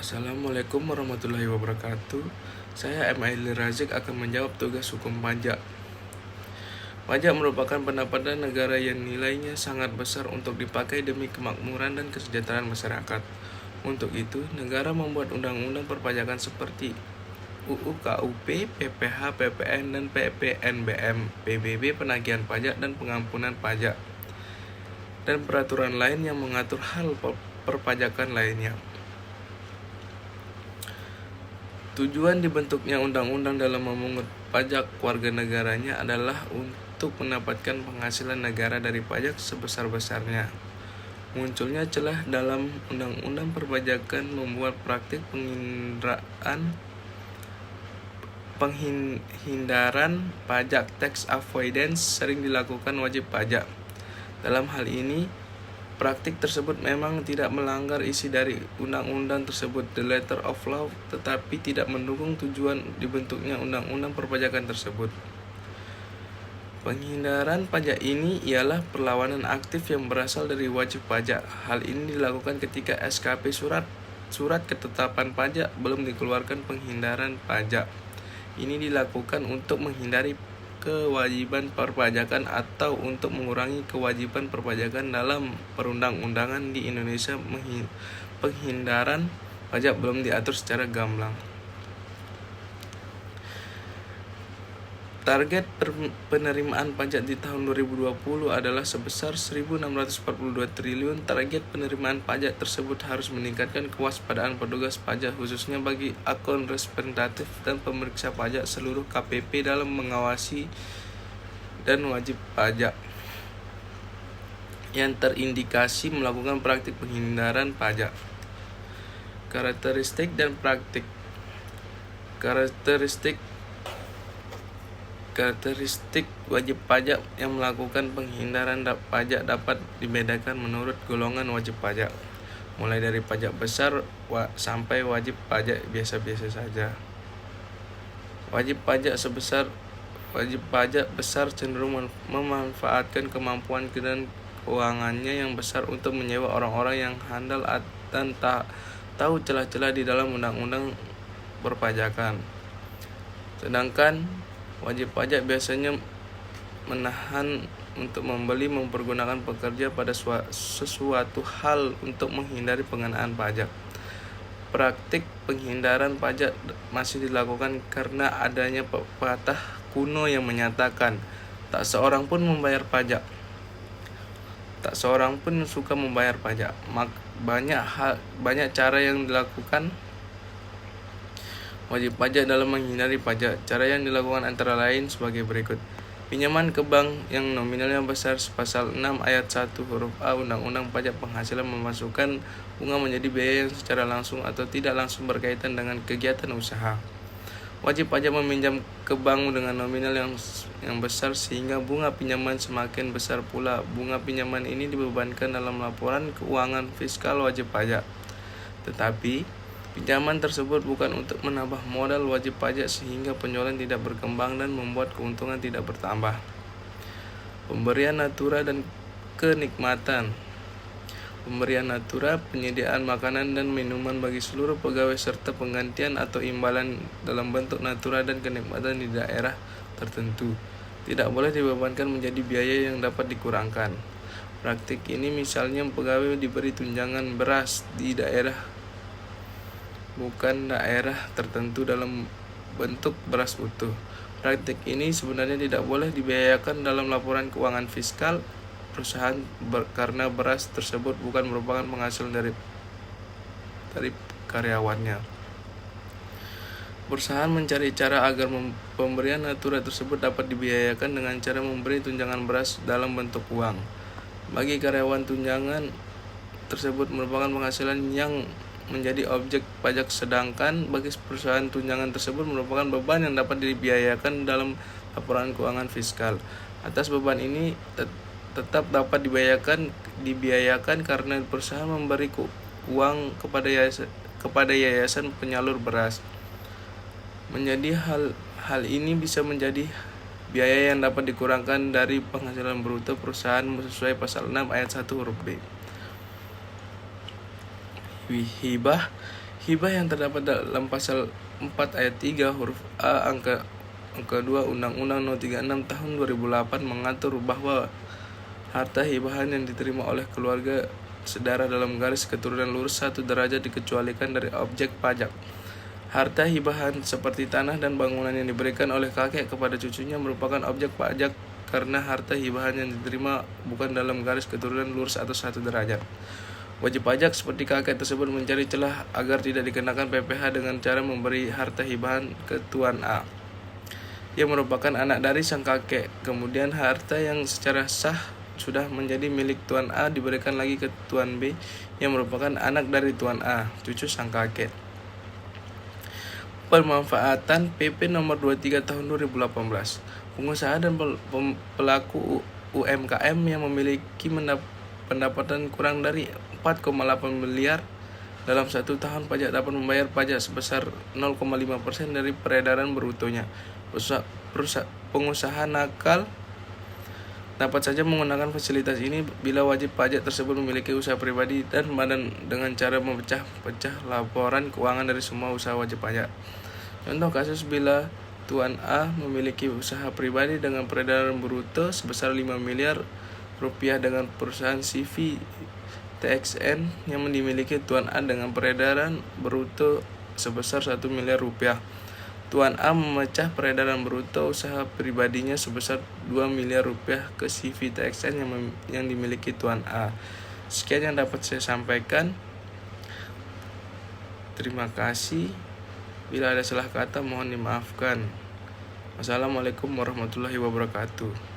Assalamualaikum warahmatullahi wabarakatuh. Saya M. Aili Razik akan menjawab tugas hukum pajak. Pajak merupakan pendapatan negara yang nilainya sangat besar untuk dipakai demi kemakmuran dan kesejahteraan masyarakat. Untuk itu, negara membuat undang-undang perpajakan seperti UU KUP, PPH, PPN, dan PPNBM, PBB penagihan pajak dan pengampunan pajak, dan peraturan lain yang mengatur hal perpajakan lainnya. Tujuan dibentuknya undang-undang dalam memungut pajak warga negaranya adalah untuk mendapatkan penghasilan negara dari pajak sebesar-besarnya. Munculnya celah dalam undang-undang perpajakan membuat praktik penghindaran pajak tax avoidance sering dilakukan wajib pajak. Dalam hal ini, praktik tersebut memang tidak melanggar isi dari undang-undang tersebut, the letter of law, tetapi tidak mendukung tujuan dibentuknya undang-undang perpajakan tersebut. Penghindaran pajak ini ialah perlawanan aktif yang berasal dari wajib pajak. Hal ini dilakukan ketika SKP surat ketetapan pajak belum dikeluarkan penghindaran pajak. Ini dilakukan untuk menghindari kewajiban perpajakan atau untuk mengurangi kewajiban perpajakan dalam perundang-undangan di Indonesia. Penghindaran pajak belum diatur secara gamblang. Target penerimaan pajak di tahun 2020 adalah sebesar 1.642 triliun. Target penerimaan pajak tersebut harus meningkatkan kewaspadaan petugas pajak, khususnya bagi akun representatif dan pemeriksa pajak seluruh KPP dalam mengawasi dan wajib pajak yang terindikasi melakukan praktik penghindaran pajak. Karakteristik dan praktik. Karakteristik wajib pajak yang melakukan penghindaran pajak dapat dibedakan menurut golongan wajib pajak, mulai dari pajak besar sampai wajib pajak biasa-biasa saja. Wajib pajak besar cenderung memanfaatkan kemampuan dan keuangannya yang besar untuk menyewa orang-orang yang handal dan tahu celah-celah di dalam undang-undang perpajakan. Sedangkan wajib pajak biasanya menahan untuk mempergunakan pekerja pada sesuatu hal untuk menghindari pengenaan pajak. Praktik penghindaran pajak masih dilakukan karena adanya pepatah kuno yang menyatakan tak seorang pun suka membayar pajak. Banyak cara yang dilakukan wajib pajak dalam menghindari pajak. Cara yang dilakukan antara lain sebagai berikut. Pinjaman ke bank yang nominalnya besar. Pasal 6 ayat 1 huruf A Undang-Undang Pajak Penghasilan memasukkan bunga menjadi biaya yang secara langsung atau tidak langsung berkaitan dengan kegiatan usaha. Wajib pajak meminjam ke bank dengan nominal yang besar sehingga bunga pinjaman semakin besar pula. Bunga pinjaman ini dibebankan dalam laporan keuangan fiskal wajib pajak. Tetapi pinjaman tersebut bukan untuk menambah modal wajib pajak sehingga penjualan tidak berkembang dan membuat keuntungan tidak bertambah. Pemberian natura dan kenikmatan. Pemberian natura, penyediaan makanan dan minuman bagi seluruh pegawai serta penggantian atau imbalan dalam bentuk natura dan kenikmatan di daerah tertentu tidak boleh dibebankan menjadi biaya yang dapat dikurangkan. Praktik ini misalnya pegawai diberi tunjangan beras di daerah bukan daerah tertentu dalam bentuk beras utuh. Praktik ini sebenarnya tidak boleh dibiayakan dalam laporan keuangan fiskal perusahaan karena beras tersebut bukan merupakan penghasilan dari karyawannya. Perusahaan mencari cara agar pemberian natura tersebut dapat dibiayakan dengan cara memberi tunjangan beras dalam bentuk uang. Bagi karyawan, tunjangan tersebut merupakan penghasilan yang menjadi objek pajak, sedangkan bagi perusahaan tunjangan tersebut merupakan beban yang dapat dibiayakan dalam laporan keuangan fiskal. Atas beban ini tetap dapat dibiayakan karena perusahaan memberi uang kepada yayasan penyalur beras. Menjadi hal ini bisa menjadi biaya yang dapat dikurangkan dari penghasilan bruto perusahaan sesuai pasal 6 ayat 1 huruf B. Hibah Hibah yang terdapat dalam pasal 4 ayat 3 huruf A angka 2 Undang-Undang No 36 tahun 2008 mengatur bahwa harta hibahan yang diterima oleh keluarga sedarah dalam garis keturunan lurus 1 derajat dikecualikan dari objek pajak. Harta hibahan seperti tanah dan bangunan yang diberikan oleh kakek kepada cucunya merupakan objek pajak karena harta hibahan yang diterima bukan dalam garis keturunan lurus atau 1 derajat. Wajib pajak seperti kakek tersebut mencari celah agar tidak dikenakan PPh dengan cara memberi harta hibahan ke Tuan A yang merupakan anak dari sang kakek. Kemudian harta yang secara sah sudah menjadi milik Tuan A diberikan lagi ke Tuan B yang merupakan anak dari Tuan A, cucu sang kakek. Pemanfaatan PP nomor 23 tahun 2018. Pengusaha dan pelaku UMKM yang memiliki pendapatan kurang dari 4,8 miliar dalam 1 tahun pajak dapat membayar pajak sebesar 0,5% dari peredaran brutonya. Pengusaha nakal dapat saja menggunakan fasilitas ini bila wajib pajak tersebut memiliki usaha pribadi dan badan dengan cara memecah-pecah laporan keuangan dari semua usaha wajib pajak. Contoh kasus bila Tuan A memiliki usaha pribadi dengan peredaran bruto sebesar 5 miliar rupiah dengan perusahaan CV TXN yang dimiliki Tuan A dengan peredaran bruto sebesar 1 miliar rupiah. Tuan A memecah peredaran bruto usaha pribadinya sebesar 2 miliar rupiah ke CV TXN yang dimiliki Tuan A. Sekian yang dapat saya sampaikan. Terima kasih. Bila ada salah kata mohon dimaafkan. Wassalamualaikum warahmatullahi wabarakatuh.